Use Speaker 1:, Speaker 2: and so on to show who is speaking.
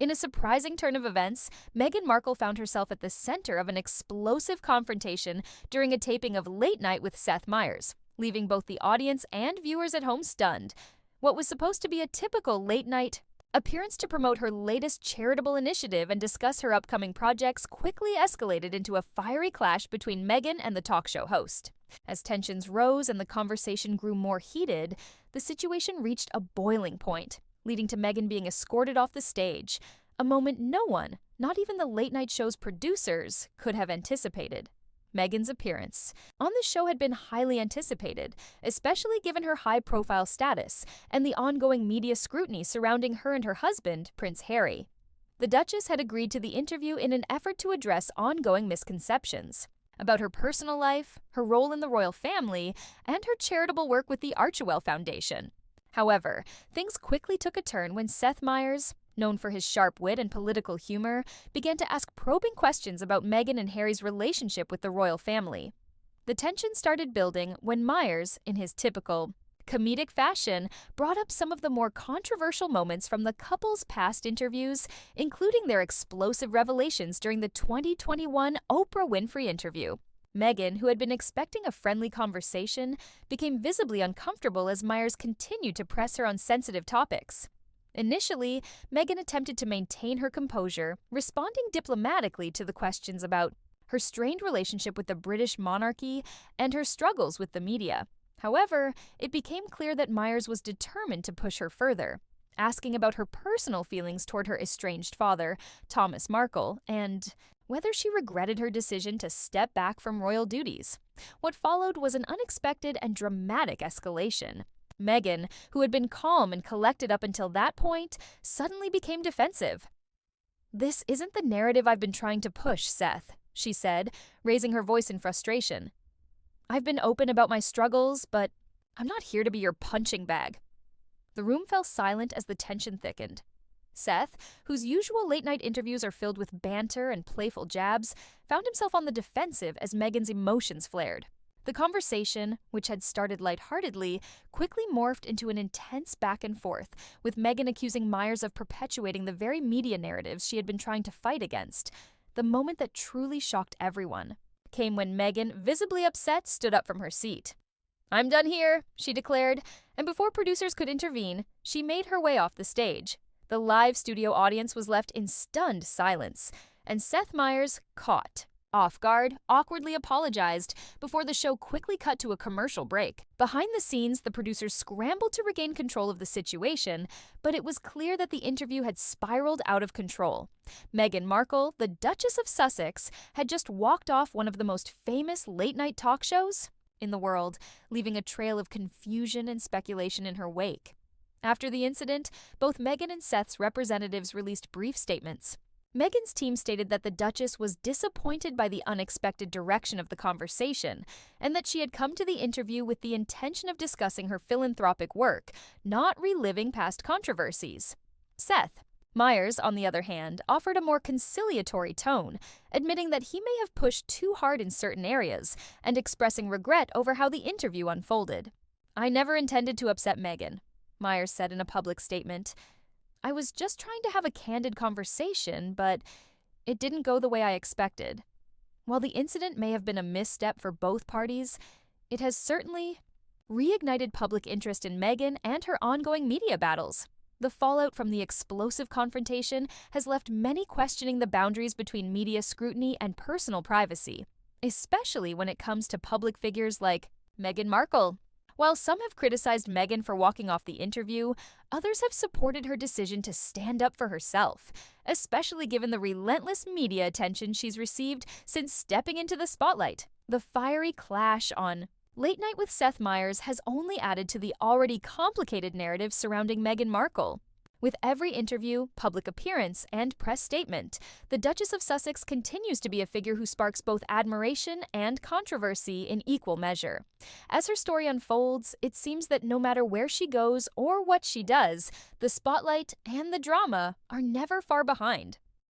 Speaker 1: In a surprising turn of events, Meghan Markle found herself at the center of an explosive confrontation during a taping of Late Night with Seth Meyers, leaving both the audience and viewers at home stunned. What was supposed to be a typical late-night appearance to promote her latest charitable initiative and discuss her upcoming projects quickly escalated into a fiery clash between Meghan and the talk show host. As tensions rose and the conversation grew more heated, the situation reached a boiling point, leading to Meghan being escorted off the stage, a moment no one, not even the late-night show's producers, could have anticipated. Meghan's appearance on the show had been highly anticipated, especially given her high-profile status and the ongoing media scrutiny surrounding her and her husband, Prince Harry. The Duchess had agreed to the interview in an effort to address ongoing misconceptions about her personal life, her role in the royal family, and her charitable work with the Archewell Foundation. However, things quickly took a turn when Seth Meyers, known for his sharp wit and political humor, began to ask probing questions about Meghan and Harry's relationship with the royal family. The tension started building when Meyers, in his typical comedic fashion, brought up some of the more controversial moments from the couple's past interviews, including their explosive revelations during the 2021 Oprah Winfrey interview. Meghan, who had been expecting a friendly conversation, became visibly uncomfortable as Meyers continued to press her on sensitive topics. Initially, Meghan attempted to maintain her composure, responding diplomatically to the questions about her strained relationship with the British monarchy and her struggles with the media. However, it became clear that Meyers was determined to push her further, asking about her personal feelings toward her estranged father, Thomas Markle, and whether she regretted her decision to step back from royal duties. What followed was an unexpected and dramatic escalation. Meghan, who had been calm and collected up until that point, suddenly became defensive. "This isn't the narrative I've been trying to push, Seth," she said, raising her voice in frustration. "I've been open about my struggles, but I'm not here to be your punching bag." The room fell silent as the tension thickened. Seth, whose usual late-night interviews are filled with banter and playful jabs, found himself on the defensive as Meghan's emotions flared. The conversation, which had started lightheartedly, quickly morphed into an intense back and forth, with Meghan accusing Meyers of perpetuating the very media narratives she had been trying to fight against. The moment that truly shocked everyone came when Meghan, visibly upset, stood up from her seat. "I'm done here," she declared, and before producers could intervene, she made her way off the stage. The live studio audience was left in stunned silence, and Seth Meyers, caught off guard, awkwardly apologized before the show quickly cut to a commercial break. Behind the scenes, the producers scrambled to regain control of the situation, but it was clear that the interview had spiraled out of control. Meghan Markle, the Duchess of Sussex, had just walked off one of the most famous late-night talk shows in the world, leaving a trail of confusion and speculation in her wake. After the incident, both Meghan and Seth's representatives released brief statements. Meghan's team stated that the Duchess was disappointed by the unexpected direction of the conversation and that she had come to the interview with the intention of discussing her philanthropic work, not reliving past controversies. Seth Meyers, on the other hand, offered a more conciliatory tone, admitting that he may have pushed too hard in certain areas and expressing regret over how the interview unfolded. "I never intended to upset Meghan," Meyers said in a public statement. "I was just trying to have a candid conversation, but it didn't go the way I expected." While the incident may have been a misstep for both parties, it has certainly reignited public interest in Meghan and her ongoing media battles. The fallout from the explosive confrontation has left many questioning the boundaries between media scrutiny and personal privacy, especially when it comes to public figures like Meghan Markle. While some have criticized Meghan for walking off the interview, others have supported her decision to stand up for herself, especially given the relentless media attention she's received since stepping into the spotlight. The fiery clash on Late Night with Seth Meyers has only added to the already complicated narrative surrounding Meghan Markle. With every interview, public appearance, and press statement, the Duchess of Sussex continues to be a figure who sparks both admiration and controversy in equal measure. As her story unfolds, it seems that no matter where she goes or what she does, the spotlight and the drama are never far behind.